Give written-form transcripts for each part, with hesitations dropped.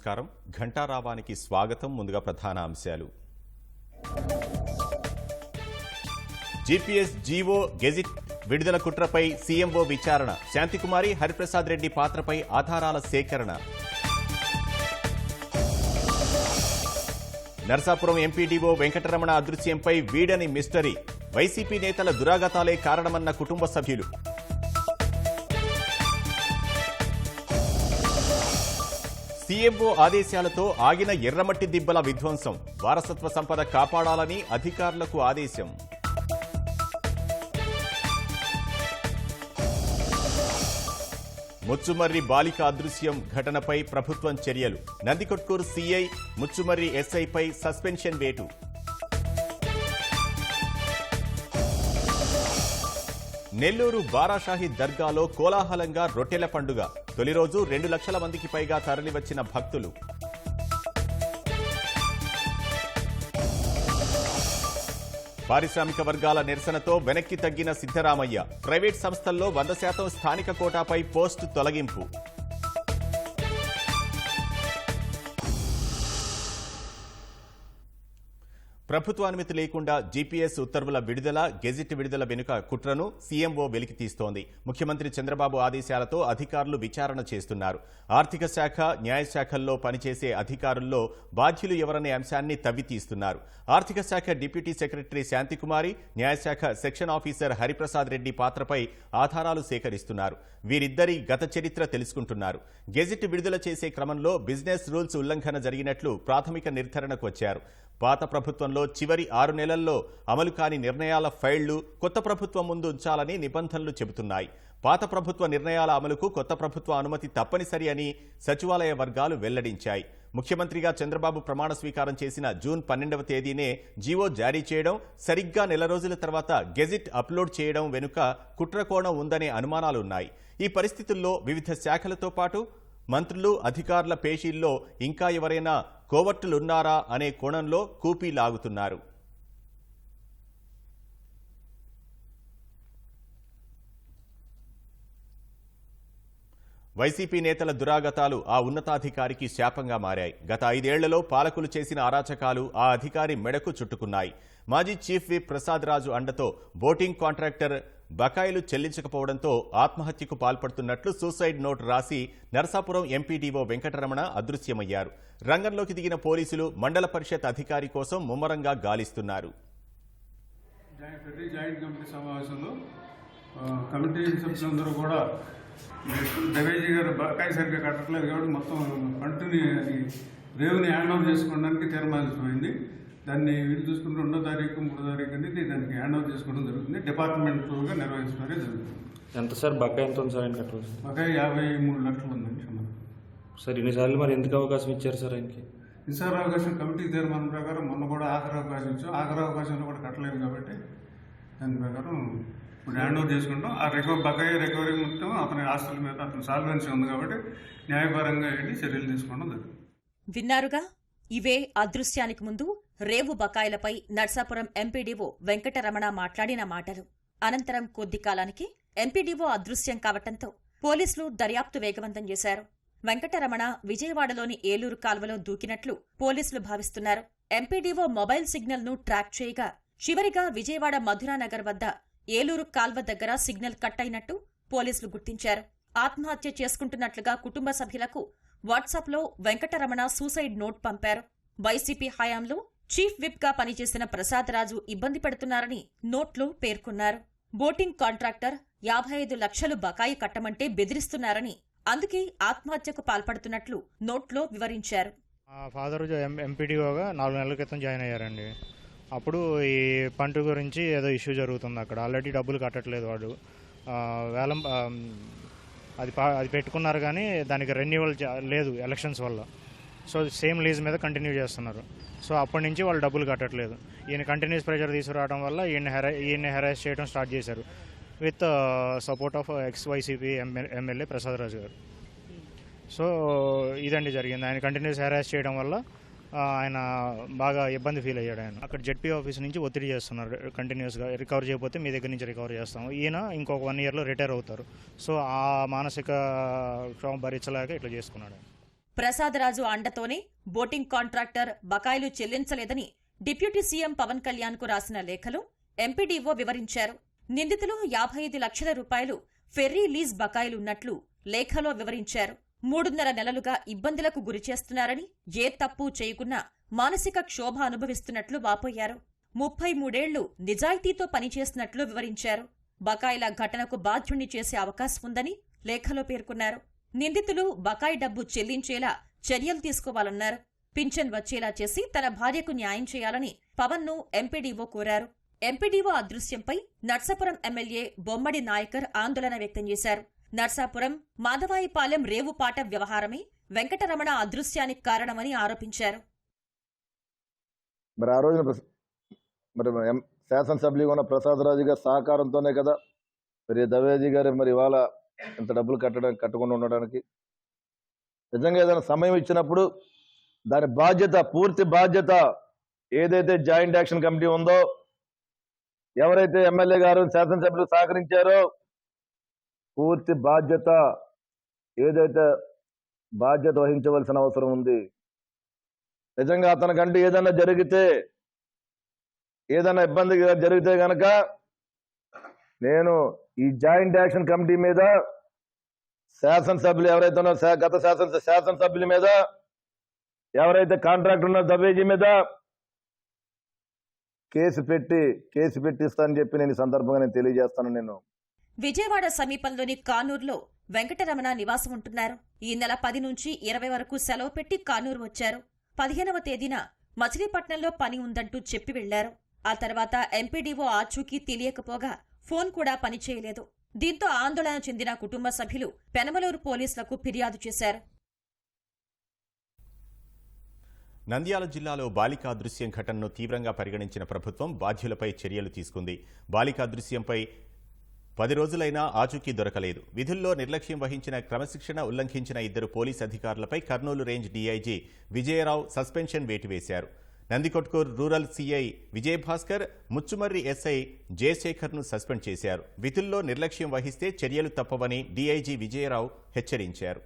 నమస్కారం. ఘంటారావానికి స్వాగతం. ముందుగా ప్రధాన అంశాలు. జీపీఎస్ జీవో గెజిట్ విడుదల కుట్రపై సీఎంఓ విచారణ. శాంతికుమారి, హరిప్రసాద్ రెడ్డి పాత్రపై ఆధారాల సేకరణ. నర్సాపురం ఎంపీడీఓ వెంకటరమణ అదృశ్యంపై వీడని మిస్టరీ. వైసీపీ నేతల దురాగతాలే కారణమన్న కుటుంబ సభ్యులు. సీఎంఓ ఆదేశాలతో ఆగిన ఎర్రమట్టి దిబ్బల విధ్వంసం. వారసత్వ సంపద కాపాడాలని అధికారులకు ఆదేశం. ముచ్చుమర్రి బాలిక అదృశ్యం ఘటనపై ప్రభుత్వం చర్యలు. నందికొట్కూరు సీఐ, ముచ్చుమర్రి ఎస్ఐపై సస్పెన్షన్ వేటు. నెల్లూరు బారాషాహి దర్గాలో కోలాహలంగా రొట్టెల పండుగ. తొలి రోజు 2 లక్షల మందికి పైగా తరలివచ్చిన భక్తులు. పారిశ్రామిక వర్గాల నిరసనతో వెనక్కి తగ్గిన సిద్ధరామయ్య. ప్రైవేట్ సంస్థల్లో 100% స్థానిక కోటాపై పోస్టు తొలగింపు. ప్రభుత్వ అనుమతి లేకుండా జీపీఎస్ ఉత్తర్వుల విడుదల, గెజిట్ విడుదల వెనుక కుట్రను సీఎంఓ వెలికితీస్తోంది. ముఖ్యమంత్రి చంద్రబాబు ఆదేశాలతో అధికారులు విచారణ చేస్తున్నారు. ఆర్థిక శాఖ, న్యాయశాఖల్లో పనిచేసే అధికారుల్లో బాధ్యులు ఎవరనే అంశాన్ని తవ్వితీస్తున్నారు. ఆర్థిక శాఖ డిప్యూటీ సెక్రటరీ శాంతికుమారి, న్యాయశాఖ సెక్షన్ ఆఫీసర్ హరిప్రసాద్ రెడ్డి పాత్రపై ఆధారాలు సేకరిస్తున్నారు. వీరిద్దరి గత చరిత్ర తెలుసుకుంటున్నారు. గెజిట్ విడుదల చేసే క్రమంలో బిజినెస్ రూల్స్ ఉల్లంఘన జరిగినట్లు ప్రాథమిక నిర్ధారణకు వచ్చారు. పాత ప్రభుత్వంలో చివరి 6 నెలల్లో అమలు కాని నిర్ణయాల ఫైళ్లు కొత్త ప్రభుత్వం ముందు ఉంచాలని నిబంధనలు చెబుతున్నాయి. పాత ప్రభుత్వ నిర్ణయాల అమలుకు కొత్త ప్రభుత్వ అనుమతి తప్పనిసరి అని సచివాలయ వర్గాలు వెల్లడించాయి. ముఖ్యమంత్రిగా చంద్రబాబు ప్రమాణ స్వీకారం చేసిన జూన్ 12వ తేదీనే జీవో జారీ చేయడం, సరిగ్గా నెల రోజుల తర్వాత గెజిట్ అప్లోడ్ చేయడం వెనుక కుట్రకోణం ఉందనే అనుమానాలున్నాయి. ఈ పరిస్థితుల్లో వివిధ శాఖలతో పాటు మంత్రులు, అధికారుల పేషీల్లో ఇంకా ఎవరైనా కోవర్టులున్నారా అనే కోణంలో కూపీ లాగుతున్నారు. వైసీపీ నేతల దురాగతాలు ఆ ఉన్నతాధికారికి శాపంగా మారాయి. గత 5 ఏళ్లలో పాలకులు చేసిన అరాచకాలు ఆ అధికారి మెడకు చుట్టుకున్నాయి. మాజీ చీఫ్ విప్ ప్రసాద్ రాజు అండతో బోటింగ్ కాంట్రాక్టర్ బకాయిలు చెల్లించకపోవడంతో ఆత్మహత్యకు పాల్పడుతున్నట్లు సూసైడ్ నోట్ రాసి నరసాపురం ఎంపీడీఓ వెంకటరమణ అదృశ్యమయ్యారు. రంగంలోకి దిగిన పోలీసులు మండల పరిషత్ అధికారి కోసం ముమ్మరంగా గాలిస్తున్నారు. జాయింట్ కమిటీ సమావేశంలో కమిటీ సభ్యులందరూ కూడా దేవేజీ గారు బకాయి సరిగ్గా కట్టట్లేదు కాబట్టి మొత్తం పంటని రేవుని హ్యాండ్ ఓవర్ చేసుకోవడానికి తీర్మానించబడింది. దాన్ని వీళ్ళు చూసుకుంటే 2వ తారీఖు 3వ తారీఖు అనేది దానికి హ్యాండ్ ఓవర్ చేసుకోవడం జరుగుతుంది. డిపార్ట్మెంటల్గా నిర్వహించడం జరుగుతుంది. ఎంత సార్ బకాయి ఎంత ఉంది సార్ ఆయన కట్టవచ్చు? బకాయి 53 లక్షలు ఉందండి సార్. ఇన్నిసార్లు మరి ఎందుకు అవకాశం ఇచ్చారు సార్ ఆయనకి? ఈసారి అవకాశం కమిటీ తీర్మానం ప్రకారం మొన్న కూడా ఆఖరి అవకాశం ఇచ్చాం. ఆఖరి అవకాశంలో కూడా కట్టలేదు కాబట్టి దాని ప్రకారం ఇప్పుడు హ్యాండ్ ఓవర్ చేసుకుంటాం. ఆ బకాయి రికవరీ మొత్తం అతని ఆస్తుల మీద అతని సాల్వెన్సీ ఉంది కాబట్టి న్యాయపరంగా ఏంటి చర్యలు తీసుకోవడం జరుగుతుంది. విన్నారుగా, ఇవే అదృశ్యానికి ముందు రేవు బకాయిలపై నర్సాపురం ఎంపీడీఓ వెంకటరమణ మాట్లాడిన మాటలు. అనంతరం కొద్ది కాలానికి ఎంపీడీఓ అదృశ్యం కావటంతో పోలీసులు దర్యాప్తు వేగవంతం చేశారు. వెంకటరమణ విజయవాడలోని ఏలూరు కాల్వలో దూకినట్లు పోలీసులు భావిస్తున్నారు. ఎంపీడీఓ మొబైల్ సిగ్నల్ ను ట్రాక్ చేయగా చివరిగా విజయవాడ మధురానగర్ వద్ద ఏలూరు కాల్వ దగ్గర సిగ్నల్ కట్ అయినట్టు పోలీసులు గుర్తించారు. ఆత్మహత్య చేసుకుంటున్నట్లుగా కుటుంబ సభ్యులకు వాట్సాప్లో వెంకటరమణ సూసైడ్ నోట్ పంపారు. వైసీపీ హయాంలో చీఫ్ విప్ గా పనిచేసిన ప్రసాద్ రాజు ఇబ్బంది పెడుతున్నారని నోట్లో పేర్కొన్నారు. బోటింగ్ కాంట్రాక్టర్ 55 లక్షలు బకాయి కట్టమంటే బెదిరిస్తున్నారని, అందుకే ఆత్మహత్యకు పాల్పడుతున్నట్లు నోట్లో వివరించారు. ఫాదర్ ఎంపీడీఓగా 4 నెలల క్రితం జాయిన్ అయ్యారండి. అప్పుడు ఈ పంట గురించి ఏదో ఇష్యూ జరుగుతుంది అక్కడ. ఆల్రెడీ డబ్బులు కట్టట్లేదు వాడు. వేలం అది పెట్టుకున్నారు కానీ దానికి రెన్యువల్ లేదు ఎలక్షన్స్ వల్ల. సో సేమ్ లీజ్ మీద కంటిన్యూ చేస్తున్నారు. సో అప్పటి నుంచి వాళ్ళు డబ్బులు కట్టట్లేదు. ఈయన కంటిన్యూస్ ప్రెషర్ తీసుకురావడం వల్ల ఈయన హెరాస్ చేయడం స్టార్ట్ చేశారు with support of ex YCP MLA Prasad Raju గారు. సో ఇదండి జరిగింది. ఆయన కంటిన్యూస్ హెరాస్ చేయడం వల్ల ఆయన బాగా ఇబ్బంది ఫీల్ అయ్యాడు. ఆయన అక్కడ జెడ్పీ ఆఫీస్ నుంచి ఒత్తిడి చేస్తున్నారు కంటిన్యూస్గా. రికవర్ చేయకపోతే మీ దగ్గర నుంచి రికవర్ చేస్తాము. ఈయన ఇంకొక 1 ఇయర్లో రిటైర్ అవుతారు. సో ఆ మానసిక క్షోభ భరించలేక ఇట్లా చేసుకున్నాడు. ప్రసాదరాజు అండతోనే బోటింగ్ కాంట్రాక్టర్ బకాయిలు చెల్లించలేదని డిప్యూటీ సీఎం పవన్ కళ్యాణ్కు రాసిన లేఖలో ఎంపీడీఓ వివరించారు. నిందితులు 55 లక్షల రూపాయలు ఫెర్రీ లీజ్ బకాయిలున్నట్లు లేఖలో వివరించారు. 3.5 నెలలుగా ఇబ్బందులకు గురిచేస్తున్నారని, ఏ తప్పు చేయకున్నా మానసిక క్షోభ అనుభవిస్తున్నట్లు వాపోయారు. 33 ఏళ్లు నిజాయితీతో పనిచేసినట్లు వివరించారు. బకాయిల ఘటనకు బాధ్యుణ్ణి చేసే అవకాశం ఉందని లేఖలో పేర్కొన్నారు. నిందితులు బకాయి డబ్బు చెల్లించేలా చర్యలు తీసుకోవాలన్నారు. పింఛన్ వచ్చేలా చేసి తన భార్యకు న్యాయం చేయాలని పవన్ను ఎంపీడీఓ కోరారు. ఎంపీడీఓ అదృశ్యంపై నర్సాపురం ఎమ్మెల్యే బొమ్మడి నాయకర్ ఆందోళన వ్యక్తం చేశారు. నర్సాపురం మాధవాయిపాలెం రేవుపాట వ్యవహారమే వెంకటరమణ అదృశ్యానికి కారణమని ఆరోపించారు. మరి ఆ రోజున శాసనసభ్యులుగా ఉన్న ప్రసాదరాజు గారి సహకారంతోనే కదా మరి దవేజీ గారు మరి ఇవాళ ఇంత డబ్బులు కట్టకుండా ఉండడానికి. నిజంగా ఏదైనా సమయం ఇచ్చినప్పుడు దాని బాధ్యత, పూర్తి బాధ్యత ఏదైతే జాయింట్ యాక్షన్ కమిటీ ఉందో, ఎవరైతే ఎమ్మెల్యే గారు శాసనసభ్యులు సహకరించారో పూర్తి బాధ్యత వహించవలసిన అవసరం ఉంది. నిజంగా అతనికంటే ఏదైనా ఇబ్బంది జరిగితే గనక నేను ఈ జాయింట్ యాక్షన్ కమిటీ మీద, శాసనసభ్యులు ఎవరైతే ఉన్నారో గత శాసనసభ్యుల మీద, ఎవరైతే కాంట్రాక్టర్ ఉన్నారో దవేజీ మీద కేసు పెట్టిస్తానని చెప్పి నేను ఈ సందర్భంగా నేను తెలియజేస్తాను. నేను విజయవాడ సమీపంలోని కానూరులో వెంకటరమణ నివాసం ఉంటున్నారు. ఈ నెల 10 నుంచి 20 వరకు సెలవు పెట్టి కానూరు వచ్చారు. 15వ తేదీన మచిలీపట్నంలో పని ఉందంటూ చెప్పి వెళ్లారు. ఆ తర్వాత ఎంపీడీఓ ఆచూకీ తెలియకపోగా ఫోన్ కూడా పనిచేయలేదు. దీంతో ఆందోళన చెందిన కుటుంబ సభ్యులు పెనమలూరు పోలీసులకు ఫిర్యాదు చేశారు. నంద్యాల జిల్లాలో బాలికా దృశ్యం ఘటనను తీవ్రంగా పరిగణించిన ప్రభుత్వం బాధ్యులపై చర్యలు తీసుకుంది. బాలికా దృశ్యంపై 10 రోజులైనా ఆచూకీ దొరకలేదు. విధుల్లో నిర్లక్ష్యం వహించిన, క్రమశిక్షణ ఉల్లంఘించిన 2 పోలీస్ అధికారులపై Kurnool range DIG Vijayarao suspension వేటు వేశారు. Nandikotkur rural CI Vijayabhaskar, Muchumarri SI జయశేఖర్ను సస్పెండ్ చేశారు. విధుల్లో నిర్లక్ష్యం వహిస్తే చర్యలు తప్పవని డీఐజీ విజయరావు హెచ్చరించారు.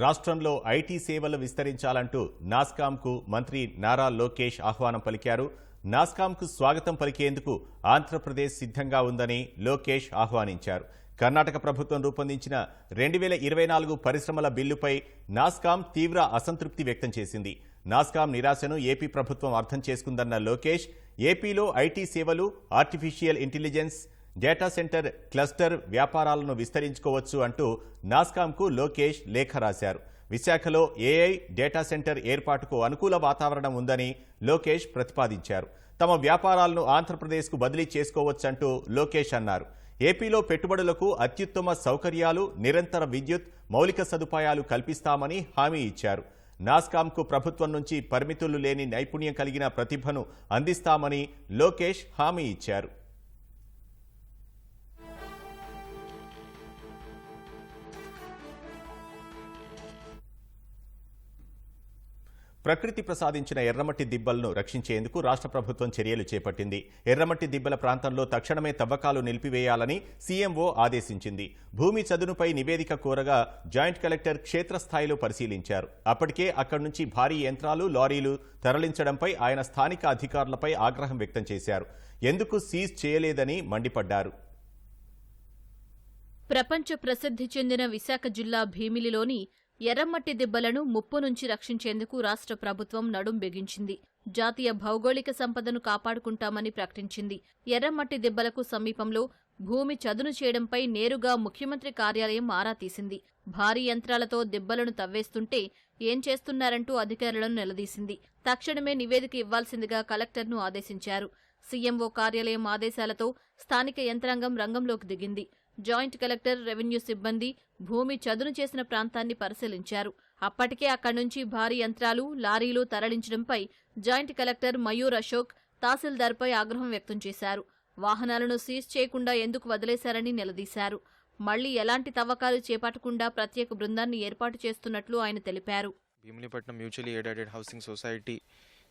రాష్ట్రంలో ఐటీ సేవలు విస్తరించాలంటూ నాస్కాంకు మంత్రి నారా లోకేష్ ఆహ్వానం పలికారు. నాస్కాంకు స్వాగతం పలికేందుకు ఆంధ్రప్రదేశ్ సిద్ధంగా ఉందని లోకేష్ ఆహ్వానించారు. కర్ణాటక ప్రభుత్వం రూపొందించిన 2024 పరిశ్రమల బిల్లుపై నాస్కాం తీవ్ర అసంతృప్తి వ్యక్తం చేసింది. నాస్కాం నిరాశను ఏపీ ప్రభుత్వం అర్థం చేసుకుందన్న లోకేష్, ఏపీలో ఐటీ సేవలు, artificial intelligence, data centre cluster వ్యాపారాలను విస్తరించుకోవచ్చు అంటూ నాస్కాంకు లోకేష్ లేఖ రాశారు. విశాఖలో ఏఐ డేటా సెంటర్ ఏర్పాటుకు అనుకూల వాతావరణం ఉందని లోకేష్ ప్రతిపాదించారు. తమ వ్యాపారాలను ఆంధ్రప్రదేశ్కు బదిలీ చేసుకోవచ్చంటూ లోకేష్ అన్నారు. ఏపీలో పెట్టుబడులకు అత్యుత్తమ సౌకర్యాలు, నిరంతర విద్యుత్, మౌలిక సదుపాయాలు కల్పిస్తామని హామీ ఇచ్చారు. నాస్కాంకు ప్రభుత్వం నుంచి పరిమితులు లేని నైపుణ్యం కలిగిన ప్రతిభను అందిస్తామని లోకేష్ హామీ ఇచ్చారు. ప్రకృతి ప్రసాదించిన ఎర్రమట్టి దిబ్బలను రక్షించేందుకు రాష్ట్ర ప్రభుత్వం చర్యలు చేపట్టింది. ఎర్రమట్టి దిబ్బల ప్రాంతంలో తక్షణమే తవ్వకాలు నిలిపివేయాలని సీఎంఓ ఆదేశించింది. భూమి చదునుపై నివేదిక కోరగా జాయింట్ కలెక్టర్ క్షేత్రస్థాయిలో పరిశీలించారు. అప్పటికే అక్కడి నుంచి భారీ యంత్రాలు, లారీలు తరలించడంపై ఆయన స్థానిక అధికారులపై ఆగ్రహం వ్యక్తం చేశారు. ఎందుకు సీజ్ చేయలేదని మండిపడ్డారు. ప్రపంచ ప్రసిద్ధి చెందిన విశాఖ జిల్లా భీమిలిలోని ఎర్రమట్టి దిబ్బలను ముప్పు నుంచి రక్షించేందుకు రాష్ట్ర ప్రభుత్వం నడుం బిగించింది. జాతీయ భౌగోళిక సంపదను కాపాడుకుంటామని ప్రకటించింది. ఎర్రమట్టి దిబ్బలకు సమీపంలో భూమి చదును చేయడంపై నేరుగా ముఖ్యమంత్రి కార్యాలయం ఆరా తీసింది. భారీ యంత్రాలతో దిబ్బలను తవ్వేస్తుంటే ఏం చేస్తున్నారంటూ అధికారులను నిలదీసింది. తక్షణమే నివేదిక ఇవ్వాల్సిందిగా కలెక్టర్ను ఆదేశించారు. సీఎంఓ కార్యాలయం ఆదేశాలతో స్థానిక యంత్రాంగం రంగంలోకి దిగింది. జాయింట్ కలెక్టర్, రెవెన్యూ సిబ్బంది భూమి చదును చేసిన ప్రాంతాన్ని పరిశీలించారు. అప్పటికే అక్కడి నుంచి భారీ యంత్రాలు, లారీలు తరలించడంపై జాయింట్ కలెక్టర్ మయూర్ అశోక్ తహసీల్దార్పై ఆగ్రహం వ్యక్తం చేశారు. వాహనాలను సీజ్ చేయకుండా ఎందుకు వదిలేశారని నిలదీశారు. మళ్లీ ఎలాంటి తవ్వకాలు చేపట్టకుండా ప్రత్యేక బృందాన్ని ఏర్పాటు చేస్తున్నట్లు ఆయన తెలిపారు. భీమిలీపట్నం మ్యూచువల్లీ ఎయిడెడ్ హౌసింగ్ సొసైటీ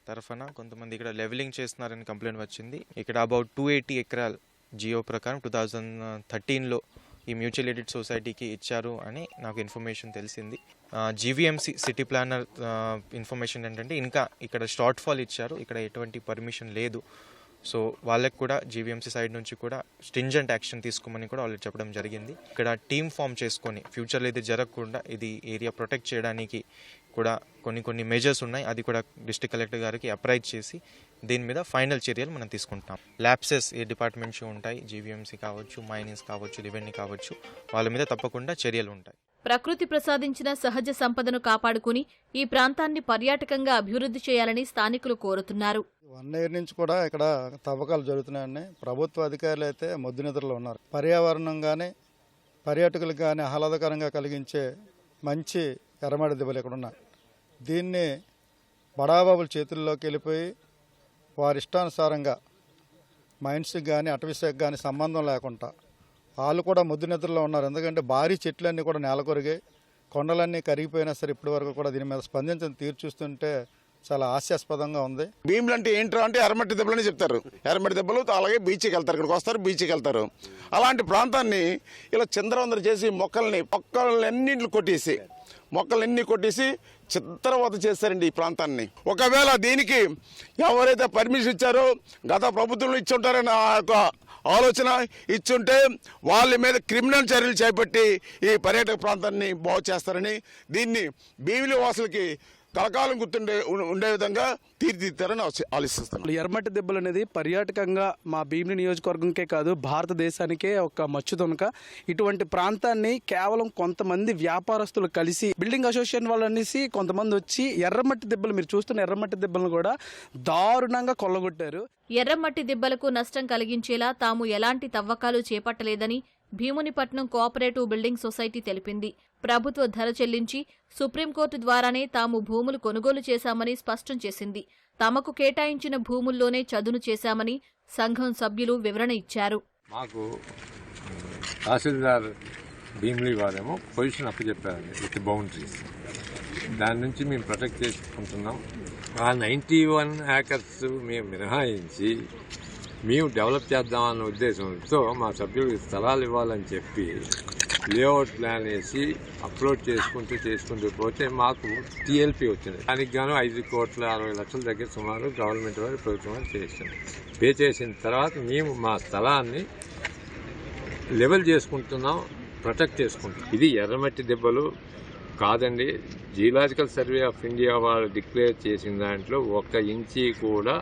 తరఫున కొంతమంది ఇక్కడ లెవెలింగ్ చేస్తున్నారని కంప్లైంట్ వచ్చింది. ఇక్కడ అబౌట్ 280 ఎకరాలు జియో ప్రకారం 2013లో ఈ మ్యూచువల్ ఎయిడెడ్ సొసైటీకి ఇచ్చారు అని నాకు ఇన్ఫర్మేషన్ తెలిసింది. జీవీఎంసీ సిటీ ప్లానర్ ఇన్ఫర్మేషన్ ఏంటంటే ఇంకా ఇక్కడ షార్ట్ ఫాల్ ఇచ్చారు, ఇక్కడ ఎటువంటి పర్మిషన్ లేదు. సో వాళ్ళకి కూడా జీవీఎంసీ సైడ్ నుంచి కూడా స్ట్రింజెంట్ యాక్షన్ తీసుకోమని కూడా వాళ్ళు చెప్పడం జరిగింది. ఇక్కడ టీమ్ ఫామ్ చేసుకొని ఫ్యూచర్లో ఇది జరగకుండా ఇది ఏరియా ప్రొటెక్ట్ చేయడానికి కూడా కొన్ని మెజర్స్ ఉన్నాయి. అది కూడా డిస్ట్రిక్ట్ కలెక్టర్ గారికి అప్రైజ్ చేసి దీని మీద ఫైనల్ చర్యలు మనం తీసుకుంటాం. ల్యాప్సెస్ ఏ డిపార్ట్మెంట్స్ ఉంటాయి, జీవీఎంసీ కావచ్చు, మైనింగ్స్ కావచ్చు, రెవెన్యూ కావచ్చు, వాళ్ళ మీద తప్పకుండా చర్యలు ఉంటాయి. ప్రకృతి ప్రసాదించిన సహజ సంపదను కాపాడుకుని ఈ ప్రాంతాన్ని పర్యాటకంగా అభివృద్ధి చేయాలని స్థానికులు కోరుతున్నారు. 1 year నుంచి కూడా ఇక్కడ తవ్వకాలు జరుగుతున్నాయని ప్రభుత్వ అధికారులు అయితే మొద్దునిద్రలో ఉన్నారు. పర్యావరణం కానీ పర్యాటకులకు కానీ ఆహ్లాదకరంగా కలిగించే మంచి ఎర్రమట్టి దిబ్బలు ఇక్కడ ఉన్నాయి. దీన్ని బడాబాబుల చేతుల్లోకి వెళ్ళిపోయి వారి ఇష్టానుసారంగా మైన్స్కి కానీ అటవీశాఖకి కానీ సంబంధం లేకుండా వాళ్ళు కూడా ముద్దు నిద్రలో ఉన్నారు. ఎందుకంటే భారీ చెట్లన్నీ కూడా నేలకొరిగాయి, కొండలన్నీ కరిగిపోయినా సరే ఇప్పటి వరకు కూడా దీని మీద స్పందించిన తీరు చూస్తుంటే చాలా హాస్యాస్పదంగా ఉంది. భీములు అంటే ఏంటో అంటే ఎర్రమట్టి దెబ్బలని చెప్తారు. ఎర్రమట్టి దెబ్బలు అలాగే బీచ్కి వెళ్తారు, ఇక్కడికి వస్తారు, బీచ్కి వెళ్తారు. అలాంటి ప్రాంతాన్ని ఇలా చిందరవందర చేసి మొక్కలన్నింటిని కొట్టేసి చిత్రవత చేస్తారండి ఈ ప్రాంతాన్ని. ఒకవేళ దీనికి ఎవరైతే పర్మిషన్ ఇచ్చారో గత ప్రభుత్వంలో ఇచ్చి ఉంటారని ఆ యొక్క ఆలోచన ఇచ్చుంటే వాళ్ళ మీద క్రిమినల్ చర్యలు చేపట్టి ఈ పర్యాటక ప్రాంతాన్ని బాగు చేస్తారని, దీన్ని భీమిలి వాసులకి కలకాలం ఉండే విధంగా తీర్చిదిద్దారని ఆలోచిస్తాను. ఎర్రమట్టి దెబ్బలు అనేది పర్యాటకంగా మా భీమిలి నియోజకవర్గంకే కాదు భారతదేశానికే ఒక మచ్చుతునక. ఇటువంటి ప్రాంతాన్ని కేవలం కొంతమంది వ్యాపారస్తులు కలిసి బిల్డింగ్ అసోసియేషన్ వాళ్ళు అనేసి కొంతమంది వచ్చి ఎర్రమట్టి దెబ్బలు, మీరు చూస్తున్న ఎర్రమట్టి దెబ్బలను కూడా దారుణంగా కొల్లగొట్టారు. ఎర్రమట్టి దిబ్బలకు నష్టం కలిగించేలా తాము ఎలాంటి తవ్వకాలు చేపట్టలేదని భీమునిపట్నం కోఆపరేటివ్ బిల్డింగ్ సొసైటీ తెలిపింది. ప్రభుత్వ ధర చెల్లించి సుప్రీంకోర్టు ద్వారానే తాము భూములు కొనుగోలు చేశామని స్పష్టం చేసింది. తమకు కేటాయించిన భూముల్లోనే చదును చేశామని సంఘం సభ్యులు వివరణ ఇచ్చారు. మాకు తహసీల్దార్ భీమిలి వారేమో పొజిషన్ అప్పచెప్పారండి విత్ బౌండరీస్. దాని నుంచి మేము ప్రొటెక్ట్ చేసుకుంటున్నాం. ఆ 91 acres మేము మినహాయించి మేము డెవలప్ చేద్దామన్న ఉద్దేశంతో మా సభ్యులకు స్థలాలు ఇవ్వాలని చెప్పి లేఅవుట్ ప్లాన్ వేసి అప్లోడ్ చేసుకుంటూ పోతే మాకు టీఎల్పీ వచ్చింది. దానికి గాను 5,60,00,000 దగ్గర సుమారు గవర్నమెంట్ వారు ప్రభుత్వం వారు చేసింది. పే చేసిన తర్వాత మేము మా స్థలాన్ని లెవెల్ చేసుకుంటున్నాం, ప్రొటెక్ట్ చేసుకుంటాం. ఇది ఎర్రమట్టి దెబ్బలు కాదండి. జియోలాజికల్ సర్వే ఆఫ్ ఇండియా వాళ్ళు డిక్లేర్ చేసిన దాంట్లో 1 ఇంచీ కూడా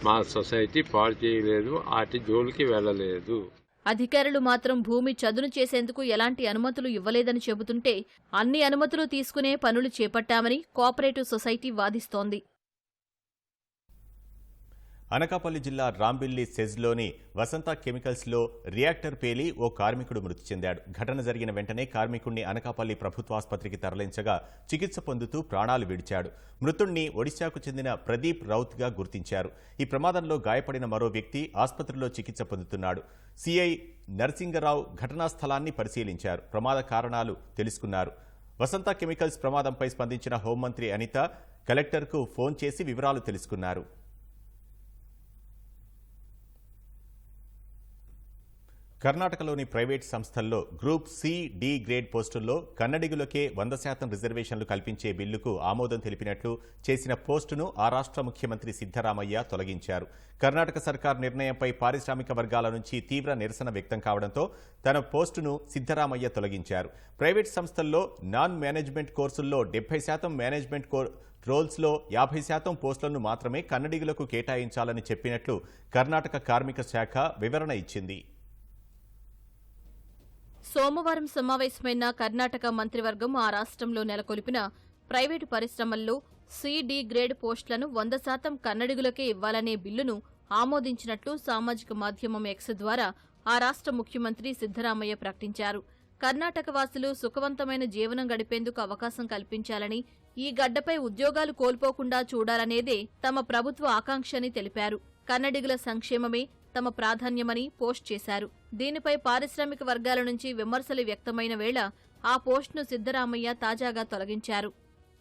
మా సొసైటీ పాడు చేయలేదు, వాటి జోలికి వెళ్ళలేదు. అధికారులు మాత్రం భూమి చదును చేసేందుకు ఎలాంటి అనుమతులు ఇవ్వలేదని చెబుతుంటే అన్ని అనుమతులు తీసుకునే పనులు చేపట్టామని కోఆపరేటివ్ సొసైటీ వాదిస్తోంది. అనకాపల్లి జిల్లా రాంబిల్లి సెజ్లోని వసంత కెమికల్స్లో రియాక్టర్ పేలి ఓ కార్మికుడు మృతి చెందాడు. ఘటన జరిగిన వెంటనే కార్మికుడిని అనకాపల్లి ప్రభుత్వాసుపత్రికి తరలించగా చికిత్స పొందుతూ ప్రాణాలు విడిచాడు. మృతుణ్ణి ఒడిశాకు చెందిన ప్రదీప్ రౌత్గా గుర్తించారు. ఈ ప్రమాదంలో గాయపడిన మరో వ్యక్తి ఆసుపత్రిలో చికిత్స పొందుతున్నాడు. సిఐ నరసింగరావు ఘటనా స్థలాన్ని పరిశీలించారు, ప్రమాద కారణాలు తెలుసుకున్నారు. వసంత కెమికల్స్ ప్రమాదంపై స్పందించిన హోంమంత్రి అనిత కలెక్టర్కు ఫోన్ చేసి వివరాలు తెలుసుకున్నారు. కర్ణాటకలోని ప్రైవేట్ సంస్థల్లో గ్రూప్ సి, డి గ్రేడ్ పోస్టుల్లో కన్నడిగులకే 100% రిజర్వేషన్లు కల్పించే బిల్లుకు ఆమోదం తెలిపినట్లు చేసిన పోస్టును ఆ రాష్ట్ర ముఖ్యమంత్రి సిద్ధరామయ్య తొలగించారు. కర్ణాటక సర్కార్ నిర్ణయంపై పారిశ్రామిక వర్గాల నుంచి తీవ్ర నిరసన వ్యక్తం కావడంతో తన పోస్టును సిద్ధరామయ్య తొలగించారు. ప్రైవేట్ సంస్థల్లో నాన్ మేనేజ్మెంట్ కోర్సుల్లో 70% మేనేజ్మెంట్ రోల్స్లో 50% పోస్టులను మాత్రమే కన్నడిగులకు కేటాయించాలని చెప్పినట్లు కర్ణాటక కార్మిక శాఖ వివరణ ఇచ్చింది. సోమవారం సమావేశమైన కర్ణాటక మంత్రివర్గం ఆ రాష్ట్రంలో నెలకొల్పిన ప్రైవేటు పరిశ్రమల్లో సి-డి గ్రేడ్ పోస్టులను 100% కన్నడిగులకే ఇవ్వాలనే బిల్లును ఆమోదించినట్లు సామాజిక మాధ్యమం ఎక్స్ ద్వారా ఆ రాష్ట్ర ముఖ్యమంత్రి సిద్ధరామయ్య ప్రకటించారు. కర్ణాటక వాసులు సుఖవంతమైన జీవనం గడిపేందుకు అవకాశం కల్పించాలని, ఈ గడ్డపై ఉద్యోగాలు కోల్పోకుండా చూడాలనేదే తమ ప్రభుత్వ ఆకాంక్ష అని తెలిపారు. కన్నడిగుల సంక్షేమమే తమ ప్రాధాన్యమని పోస్ట్ చేశారు. దీనిపై పారిశ్రామిక వర్గాల నుంచి విమర్శలు వ్యక్తమైన వేళ ఆ పోస్టును సిద్ధరామయ్య తాజాగా తొలగించారు.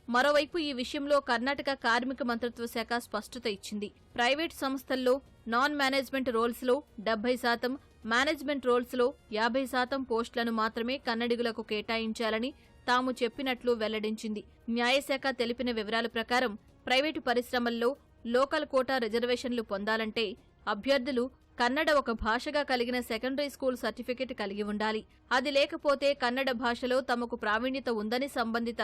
మరోవైపు ఈ విషయంలో కర్ణాటక కార్మిక మంత్రిత్వ శాఖ స్పష్టత ఇచ్చింది. ప్రైవేటు సంస్థల్లో నాన్ మేనేజ్మెంట్ రోల్స్లో 70%, మేనేజ్మెంట్ రోల్స్లో 50% పోస్టులను మాత్రమే కన్నడిగులకు కేటాయించాలని తాము చెప్పినట్లు వెల్లడించింది. న్యాయశాఖ తెలిపిన వివరాల ప్రకారం ప్రైవేటు పరిశ్రమల్లో లోకల్ కోటా రిజర్వేషన్లు పొందాలంటే అభ్యర్థులు కన్నడ ఒక భాషగా కలిగిన సెకండరీ స్కూల్ సర్టిఫికెట్ కలిగి ఉండాలి. అది లేకపోతే కన్నడ భాషలో తమకు ప్రావీణ్యత ఉందని సంబంధిత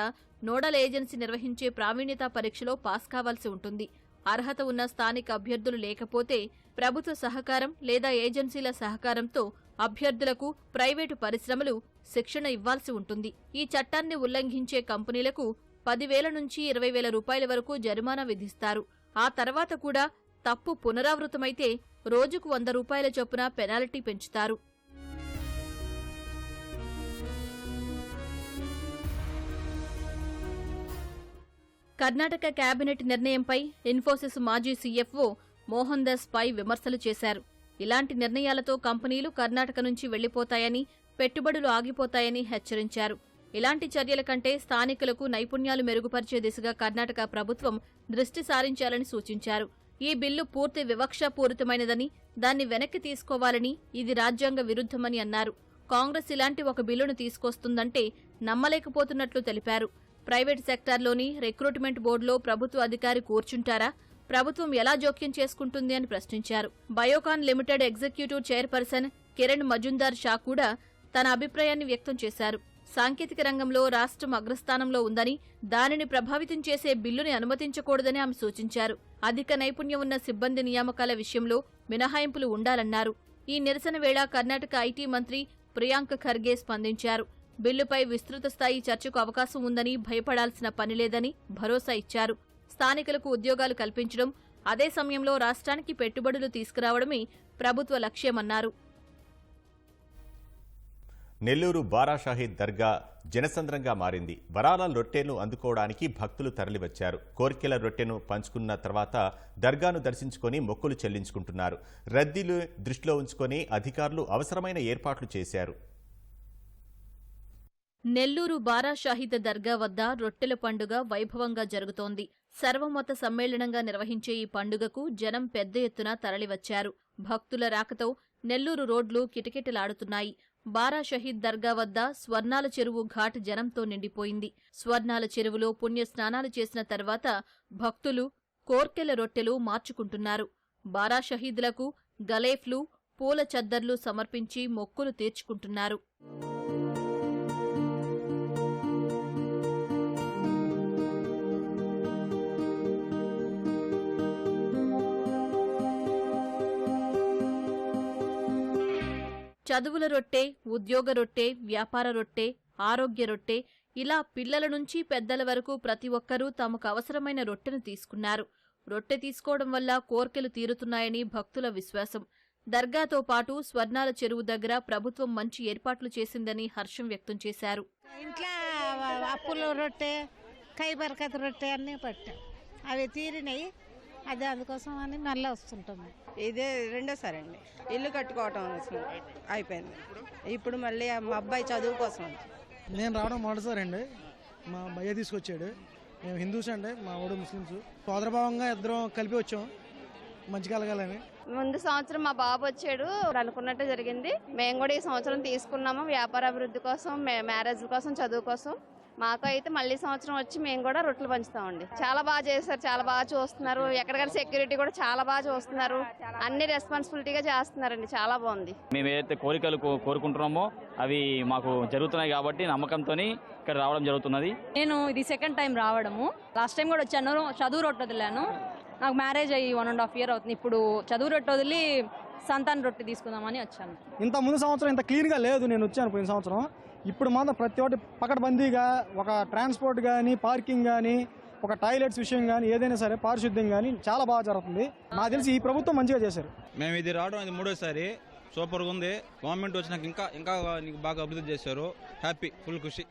నోడల్ ఏజెన్సీ నిర్వహించే ప్రావీణ్యతా పరీక్షలో పాస్ కావాల్సి ఉంటుంది. అర్హత ఉన్న స్థానిక అభ్యర్థులు లేకపోతే ప్రభుత్వ సహకారం లేదా ఏజెన్సీల సహకారంతో అభ్యర్థులకు ప్రైవేటు పరిశ్రమలు శిక్షణ ఇవ్వాల్సి ఉంటుంది. ఈ చట్టాన్ని ఉల్లంఘించే కంపెనీలకు 10,000 నుంచి 20,000 రూపాయల వరకు జరిమానా విధిస్తారు. ఆ తర్వాత కూడా తప్పు పునరావృతమైతే రోజుకు 100 రూపాయల చొప్పున పెనాల్టీ పెంచుతారు. కర్ణాటక కేబినెట్ నిర్ణయంపై ఇన్ఫోసిస్ మాజీ సీఎఫ్ఓ మోహన్ దాస్ పై విమర్శలు చేశారు. ఇలాంటి నిర్ణయాలతో కంపెనీలు కర్ణాటక నుంచి వెళ్లిపోతాయని, పెట్టుబడులు ఆగిపోతాయని హెచ్చరించారు. ఇలాంటి చర్యల కంటే స్థానికులకు నైపుణ్యాలు మెరుగుపరిచే దిశగా కర్ణాటక ప్రభుత్వం దృష్టి సారించాలని సూచించారు. ఈ బిల్లు పూర్తి వివక్షపూరితమైనదని, దాన్ని వెనక్కి తీసుకోవాలని, ఇది రాజ్యాంగ విరుద్ధమని అన్నారు. కాంగ్రెస్ ఇలాంటి ఒక బిల్లును తీసుకొస్తుందంటే నమ్మలేకపోతున్నట్లు తెలిపారు. ప్రైవేట్ సెక్టార్లోని రిక్రూట్మెంట్ బోర్డులో ప్రభుత్వ అధికారి కూర్చుంటారా? ప్రభుత్వం ఎలా జోక్యం చేసుకుంటుంది అని ప్రశ్నించారు. Biocon limited executive chairperson Kiran Majumdar Shah కూడా తన అభిప్రాయాన్ని వ్యక్తం చేశారు. సాంకేతిక రంగంలో రాష్ట్రం అగ్రస్థానంలో ఉందని, దానిని ప్రభావితం చేసే బిల్లుని అనుమతించకూడదని ఆమె సూచించారు. అధిక నైపుణ్యం ఉన్న సిబ్బంది నియామకాల విషయంలో మినహాయింపులు ఉండాలన్నారు. ఈ నిరసన వేళ కర్ణాటక ఐటీ మంత్రి ప్రియాంక ఖర్గే స్పందించారు. బిల్లుపై విస్తృత స్థాయి చర్చకు అవకాశం ఉందని, భయపడాల్సిన పనిలేదని భరోసా ఇచ్చారు. స్థానికులకు ఉద్యోగాలు కల్పించడం, అదే సమయంలో రాష్ట్రానికి పెట్టుబడులు తీసుకురావడమే ప్రభుత్వ లక్ష్యమన్నారు. నెల్లూరు బారా షాహీద్ దర్గా జనసంద్రంగా మారింది. వరాల రొట్టెను అందుకోవడానికి భక్తులు తరలివచ్చారు. కోర్కెల రొట్టెను పంచుకున్న తర్వాత దర్గాను దర్శించుకొని మొక్కులు చెల్లించుకుంటున్నారు. రద్దీలు దృష్టిలో ఉంచుకొని అధికారులు అవసరమైన ఏర్పాట్లు చేశారు. నెల్లూరు బారా షాహీద్ దర్గా వద్ద రొట్టెల పండుగ వైభవంగా జరుగుతోంది. సర్వమత సమ్మేళనంగా నిర్వహించే ఈ పండుగకు జనం పెద్ద ఎత్తున తరలివచ్చారు. భక్తుల రాకతో నెల్లూరు రోడ్లు కిటకిటలాడుతున్నాయి. బారా షహీద్ దర్గా వద్ద స్వర్ణాల చెరువు ఘాట్ జనంతో నిండిపోయింది. స్వర్ణాల చెరువులో పుణ్య స్నానాలు చేసిన తర్వాత భక్తులు కోర్కెల రొట్టెలు మార్చుకుంటున్నారు. బారా షహీదులకు గలేఫ్లు, పూల చద్దర్లు సమర్పించి మొక్కులు తీర్చుకుంటున్నారు. చదువుల రొట్టె, ఉద్యోగ రొట్టె, వ్యాపార రొట్టె, ఆరోగ్య రొట్టె, ఇలా పిల్లల నుంచి పెద్దల వరకు ప్రతి ఒక్కరూ తమకు అవసరమైన రొట్టెను తీసుకున్నారు. రొట్టె తీసుకోవడం వల్ల కోర్కెలు తీరుతున్నాయని భక్తుల విశ్వాసం. దర్గాతో పాటు స్వర్ణాల చెరువు దగ్గర ప్రభుత్వం మంచి ఏర్పాట్లు చేసిందని హర్షం వ్యక్తం చేశారు. ఇంట్లో అప్పుల రొట్టె, కై బరకత రొట్టె అన్నీ పట్టాం, అవి తీరినాయి. అదే అందుకోసం అని మళ్ళీ వస్తుంటాం. ఇదే రెండోసారి అండి ఇల్లు కట్టుకోవటం అయిపోయింది. ఇప్పుడు మళ్ళీ మా అబ్బాయి చదువు కోసం. నేను రావడం మొదటిసారి అండి. మా భయ్య తీసుకొచ్చాడు. మేము హిందూస్ అండి, మా వాడు ముస్లిమ్స్. సోదరభావంగా ఇద్దరం కలిపి వచ్చాం మంచి కలగాలని. ముందు సంవత్సరం మా బాబు వచ్చాడు, అనుకున్నట్టు జరిగింది. మేము కూడా ఈ సంవత్సరం తీసుకున్నాము వ్యాపార అభివృద్ధి కోసం, మ్యారేజ్ కోసం, చదువు కోసం. మాకు అయితే మళ్ళీ సంవత్సరం వచ్చి మేము కూడా రొట్టెలు పంచుతామండి. చాలా బాగా చేస్తారు, చాలా బాగా చూస్తున్నారు. ఎక్కడికైనా సెక్యూరిటీ కూడా చాలా బాగా చూస్తున్నారు. అన్ని రెస్పాన్సిబిలిటీగా చేస్తున్నారండి, చాలా బాగుంది. మేము ఏదైతే కోరికలు కోరుకుంటున్నామో అవి మాకు జరుగుతున్నాయి కాబట్టి నమ్మకంతో ఇక్కడ రావడం జరుగుతున్నది. నేను ఇది సెకండ్ టైం రావడము. లాస్ట్ టైం కూడా వచ్చాను, చదువు రొట్టె వదిలాను. నాకు మ్యారేజ్ అయ్యి 1.5 year అవుతుంది. ఇప్పుడు చదువు రొట్టె వదిలి సంతాన రొట్టె తీసుకుందామని వచ్చాను. ఇంత ముందు సంవత్సరం ఇంత క్లీన్గా లేదు, నేను వచ్చాను పోయిన సంవత్సరం. ఇప్పుడు మాత్రం ప్రతి ఒక్కటి పకడ్బందీగా, ఒక ట్రాన్స్పోర్ట్ కానీ, పార్కింగ్ కానీ, ఒక టాయిలెట్స్ విషయం కానీ, ఏదైనా సరే పారిశుద్ధ్యం కానీ చాలా బాగా జరుగుతుంది. నాకు తెలిసి ఈ ప్రభుత్వం మంచిగా చేశారు. మేము ఇది రావడం ఇది 3వ సారి. సూపర్గా ఉంది. గవర్నమెంట్ వచ్చినాక ఇంకా బాగా అభివృద్ధి చేశారు. హ్యాపీ, ఫుల్ ఖుషి.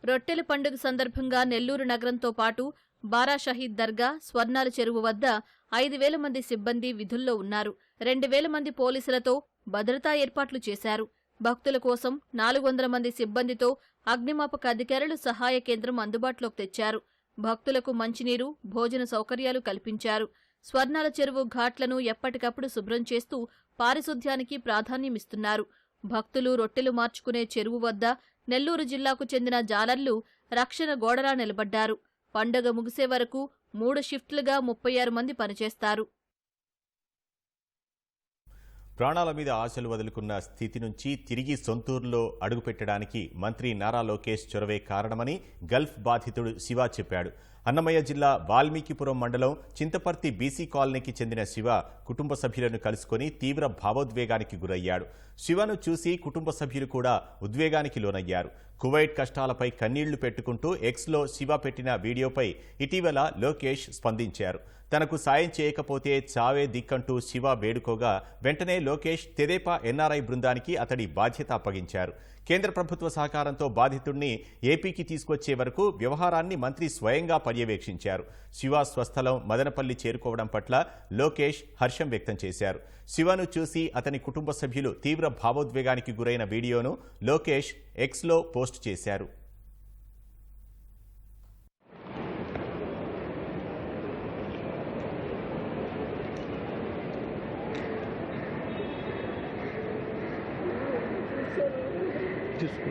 రొట్టెల పండుగ సందర్భంగా నెల్లూరు నగరంతో పాటు బారా షహీద్ దర్గా, స్వర్ణాల చెరువు వద్ద 5,000 మంది సిబ్బంది విధుల్లో ఉన్నారు. 2,000 మంది పోలీసులతో భద్రతా ఏర్పాట్లు చేశారు. భక్తుల కోసం 400 మంది సిబ్బందితో అగ్నిమాపక అధికారులు సహాయ కేంద్రం అందుబాటులోకి తెచ్చారు. భక్తులకు మంచినీరు, భోజన సౌకర్యాలు కల్పించారు. స్వర్ణాల చెరువు ఘాట్లను ఎప్పటికప్పుడు శుభ్రం చేస్తూ పారిశుధ్యానికి ప్రాధాన్యమిస్తున్నారు. భక్తులు రొట్టెలు మార్చుకునే చెరువు వద్ద నెల్లూరు జిల్లాకు చెందిన జాలర్లు రక్షణ గోడలా నిలబడ్డారు. పండగ ముగిసే వరకు 3 షిఫ్ట్లుగా 36 మంది పనిచేస్తారు. ప్రాణాల మీద ఆశలు వదులుకున్న స్థితి నుంచి తిరిగి సొంతూరులో అడుగుపెట్టడానికి మంత్రి నారా లోకేష్ చొరవే కారణమని గల్ఫ్ బాధితుడు శివ చెప్పాడు. అన్నమయ్య జిల్లా వాల్మీకిపురం మండలం చింతపర్తి బీసీ కాలనీకి చెందిన శివ కుటుంబ సభ్యులను కలుసుకొని తీవ్ర భావోద్వేగానికి గురయ్యాడు. శివను చూసి కుటుంబ సభ్యులు కూడా ఉద్వేగానికి లోనయ్యారు. కువైట్ కష్టాలపై కన్నీళ్లు పెట్టుకుంటూ ఎక్స్లో శివ పెట్టిన వీడియోపై ఇటీవల లోకేష్ స్పందించారు. తనకు సాయం చేయకపోతే చావే దిక్కంటూ శివ వేడుకోగా వెంటనే లోకేష్ తెదేపా ఎన్ఆర్ఐ బృందానికి అతడి బాధ్యత అప్పగించారు. కేంద్ర ప్రభుత్వ సహకారంతో బాధితుడిని ఏపీకి తీసుకొచ్చే వరకు వ్యవహారాన్ని మంత్రి స్వయంగా పర్యవేక్షించారు. శివ స్వస్థలం మదనపల్లి చేరుకోవడం పట్ల లోకేష్ హర్షం వ్యక్తం చేశారు. శివను చూసి అతని కుటుంబ సభ్యులు తీవ్ర భావోద్వేగానికి గురైన వీడియోను లోకేష్ ఎక్స్లో పోస్ట్ చేశారు. తీసుకో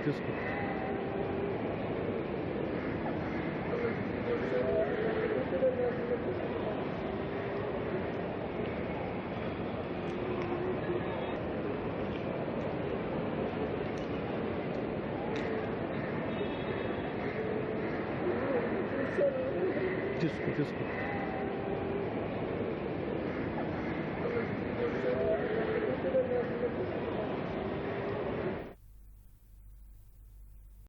తీసుకో